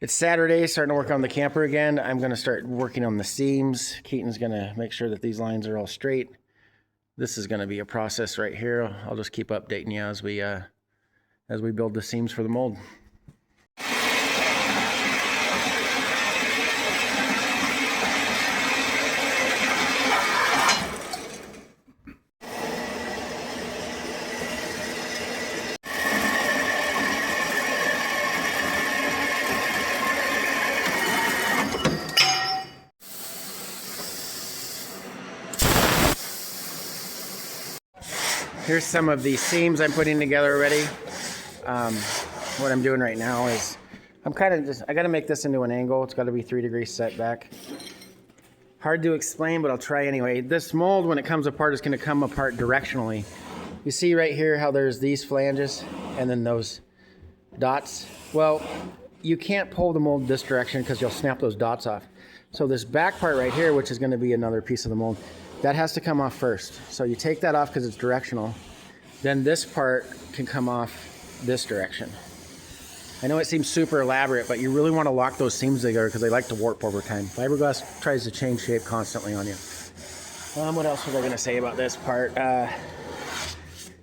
It's Saturday, starting to work on the camper again. I'm going to start working on the seams. Keaton's going to make sure that these lines are all straight. This is going to be a process right here. I'll just keep updating you as we build the seams for the mold. Here's some of the seams I'm putting together already. What I'm doing right now is I got to make this into an angle. It's got to be 3 degrees setback. Hard to explain, but I'll try anyway. This mold, when it comes apart, is going to come apart directionally. You see right here how there's these flanges and then those dots? Well, you can't pull the mold this direction because you'll snap those dots off. So this back part right here, which is going to be another piece of the mold, that has to come off first. So you take that off because it's directional. Then this part can come off this direction. I know it seems super elaborate, but you really want to lock those seams together because they like to warp over time. Fiberglass tries to change shape constantly on you. What else was I going to say about this part? Yeah,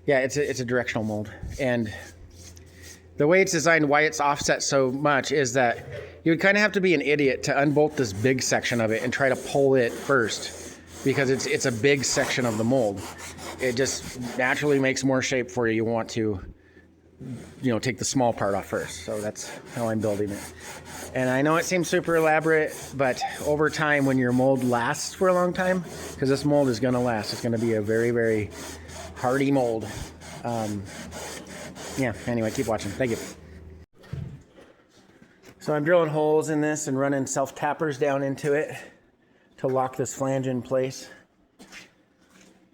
it's a directional mold. And the way it's designed, why it's offset so much is that you would kind of have to be an idiot to unbolt this big section of it and try to pull it first, because it's a big section of the mold. It just naturally makes more shape for you. You want to, take the small part off first. So that's how I'm building it. And I know it seems super elaborate, but over time, when your mold lasts for a long time, because this mold is going to last, it's going to be a very, very hardy mold. Yeah, anyway, keep watching. Thank you. So I'm drilling holes in this and running self-tappers down into it to lock this flange in place,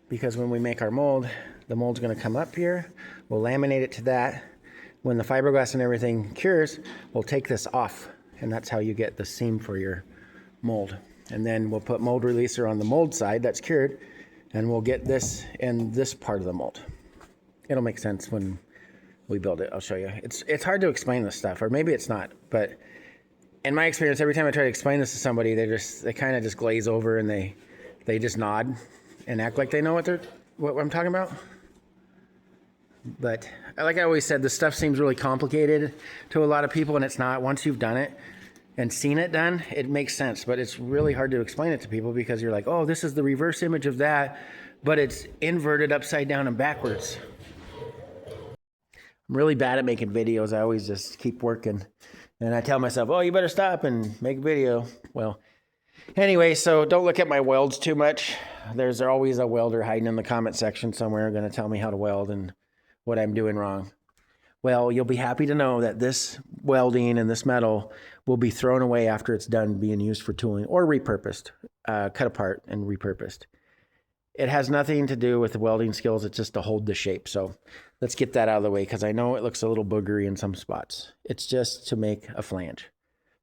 because when we make our mold, the mold's going to come up here. We'll laminate it to that. When the fiberglass and everything cures, we'll take this off, and that's how you get the seam for your mold. And then we'll put mold releaser on the mold side that's cured, and we'll get this in this part of the mold. It'll make sense when we build it. I'll show you. It's hard to explain this stuff, or maybe it's not, but in my experience, every time I try to explain this to somebody, they kind of just glaze over and they just nod and act like they know what I'm talking about. But like I always said, this stuff seems really complicated to a lot of people, and it's not. Once you've done it and seen it done, it makes sense. But it's really hard to explain it to people because you're like, oh, this is the reverse image of that, but it's inverted upside down and backwards. I'm really bad at making videos. I always just keep working. And I tell myself, oh, you better stop and make a video. Well, anyway, so don't look at my welds too much. There's always a welder hiding in the comment section somewhere going to tell me how to weld and what I'm doing wrong. Well, you'll be happy to know that this welding and this metal will be thrown away after it's done being used for tooling or repurposed, cut apart and repurposed. It has nothing to do with the welding skills. It's just to hold the shape. So let's get that out of the way, because I know it looks a little boogery in some spots. It's just to make a flange.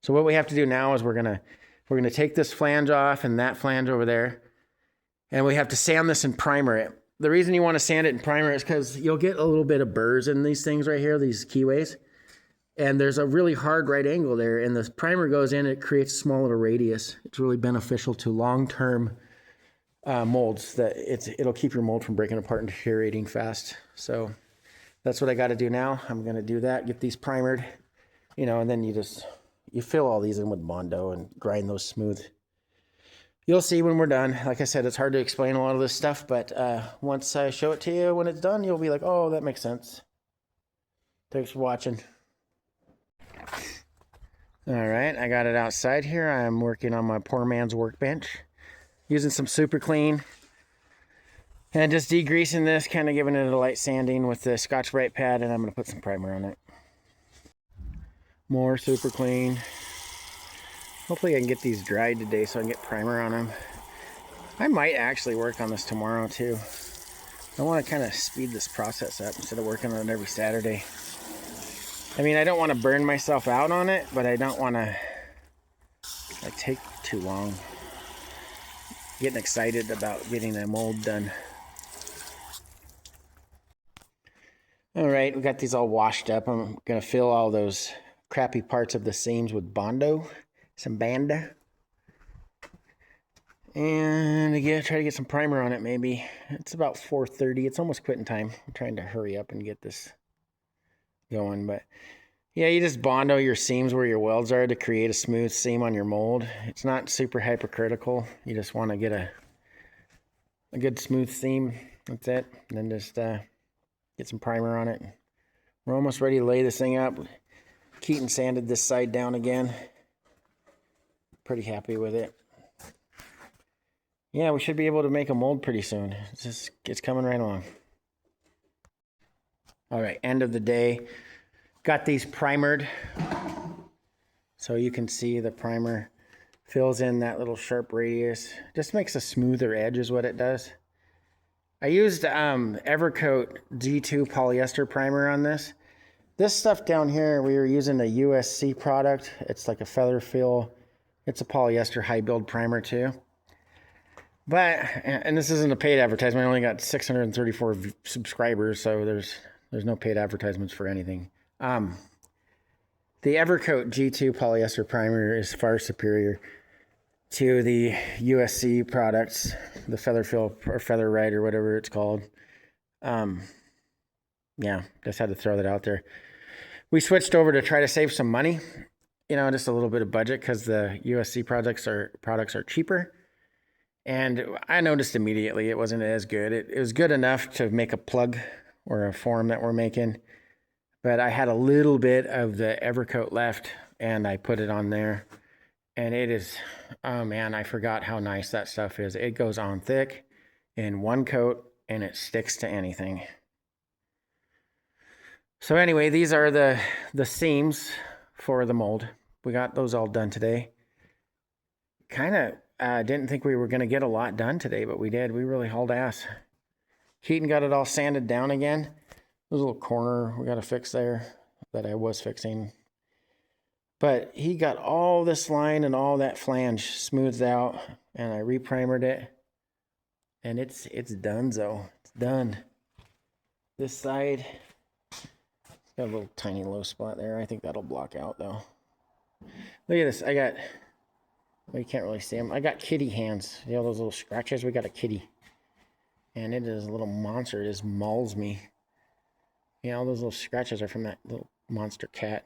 So what we have to do now is we're gonna take this flange off and that flange over there, and we have to sand this and primer it. The reason you want to sand it and primer it is because you'll get a little bit of burrs in these things right here, these keyways, and there's a really hard right angle there, and the primer goes in, it creates a small little radius. It's really beneficial to long-term molds. It'll keep your mold from breaking apart and deteriorating fast. So that's what I got to do now. I'm going to do that, get these primered, and then you fill all these in with Bondo and grind those smooth. You'll see when we're done. Like I said, it's hard to explain a lot of this stuff, but once I show it to you when it's done, you'll be like, oh, that makes sense. Thanks for watching. All right, I got it outside here. I'm working on my poor man's workbench, using some super clean and just degreasing this, kind of giving it a light sanding with the Scotch-Brite pad, and I'm going to put some primer on it. More super clean. Hopefully I can get these dried today so I can get primer on them. I might actually work on this tomorrow too. I want to kind of speed this process up instead of working on it every Saturday. I mean, I don't want to burn myself out on it, but I don't want to take too long. Getting excited about getting that mold done. All right, we got these all washed up. I'm gonna fill all those crappy parts of the seams with Bondo, some Banda. And again, try to get some primer on it maybe. It's about 4:30. It's almost quitting time. I'm trying to hurry up and get this going. But yeah, you just Bondo your seams where your welds are to create a smooth seam on your mold. It's not super hypercritical. You just want to get a good smooth seam. That's it. And then just get some primer on it. We're almost ready to lay this thing up. Keaton sanded this side down again. Pretty happy with it. Yeah, we should be able to make a mold pretty soon. It's coming right along. All right, end of the day. Got these primered. So you can see the primer fills in that little sharp radius. Just makes a smoother edge is what it does. I used Evercoat G2 polyester primer on this. This stuff down here, we were using a USC product. It's like a feather fill. It's a polyester high build primer too. But, and this isn't a paid advertisement. I only got 634 subscribers, so there's no paid advertisements for anything. The Evercoat G2 polyester primer is far superior to the USC products, the Feather Fill or Feather Ride or whatever it's called. Yeah, just had to throw that out there. We switched over to try to save some money, you know, just a little bit of budget because the USC products are cheaper. And I noticed immediately it wasn't as good. It was good enough to make a plug or a form that we're making. But I had a little bit of the Evercoat left and I put it on there. And it is, oh man, I forgot how nice that stuff is. It goes on thick in one coat and it sticks to anything. So anyway, these are the seams for the mold. We got those all done today. Kind of didn't think we were going to get a lot done today, but we did. We really hauled ass. Keaton got it all sanded down again. There's a little corner we got to fix there that I was fixing. But he got all this line and all that flange smoothed out, and I reprimered it. And it's donezo. It's done. This side got a little tiny low spot there. I think that'll block out though. Look at this. I got, well, you can't really see them. I got kitty hands. You know those little scratches? We got a kitty. And it is a little monster. It just mauls me. You know, all those little scratches are from that little monster cat.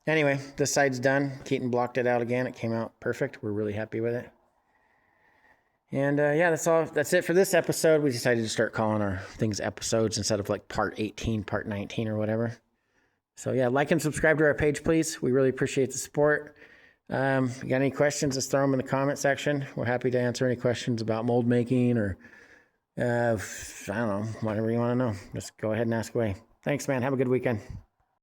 Anyway, this side's done. Keaton blocked it out again. It came out perfect. We're really happy with it. And yeah, that's it for this episode. We decided to start calling our things episodes instead of like part 18, part 19 or whatever. So yeah, like and subscribe to our page, please. We really appreciate the support. If you got any questions, just throw them in the comment section. We're happy to answer any questions about mold making or I don't know, whatever you want to know. Just go ahead and ask away. Thanks, man. Have a good weekend.